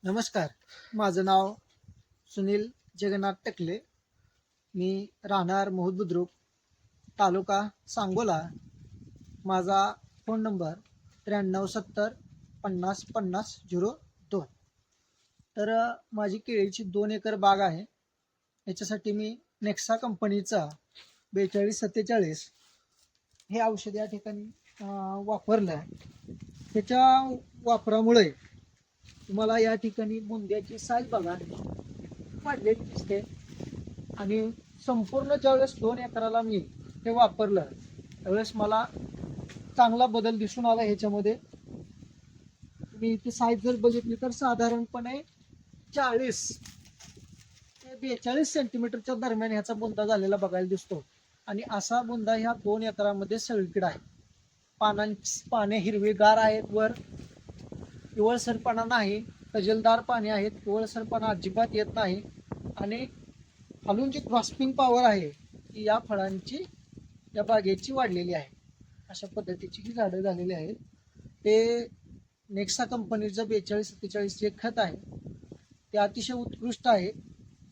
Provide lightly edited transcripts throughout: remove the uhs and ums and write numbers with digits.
नमस्कार. माझं नाव सुनील जगन्नाथ टकले. मी राहणार मोहोळ बुद्रुक, तालुका सांगोला. माझा फोन नंबर 9370505002. तर माझी केळीची 2 एकर बाग आहे. याच्यासाठी मी नेक्सा कंपनीचा 4247 हे औषध या ठिकाणी वापरलं आहे. त्याच्या वापरामुळे तुम्हाला या ठिकाणी बुंद्याची साईज बघा वाढलेली दिसते. आणि संपूर्ण ज्यावेळेस 2 एकराला मी हे वापरलं त्यावेळेस मला चांगला बदल दिसून आला. ह्याच्यामध्ये तुम्ही इथे साईज जर बघितली तर साधारणपणे 40 ते 42 सेंटीमीटरच्या दरम्यान ह्याचा बुंदा झालेला बघायला दिसतो. आणि असा बुंदा ह्या 2 एकरामध्ये सगळीकडे आहे. पाने हिरवेगार आहेत, वर पिवळसरपणा नाही, तजेलदार पाने आहेत, पिवळसरपणा अजिबात येत नाही. आणि खालून जी ग्रास्पिंग पॉवर आहे ती या फळांची या बागेची वाढलेली आहे. अशा पद्धतीची ही झाडं झालेली आहेत. ते नेक्सा कंपनीचं 4247 जे खत आहे ते अतिशय उत्कृष्ट आहे.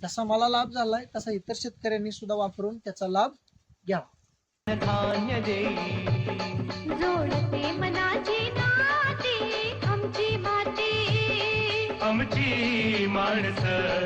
जसा मला लाभ झालाय तसा इतर शेतकऱ्यांनी सुद्धा वापरून त्याचा लाभ घ्यावा. धान्य जोडते मनाची नाती आमची माती आमची माणसं.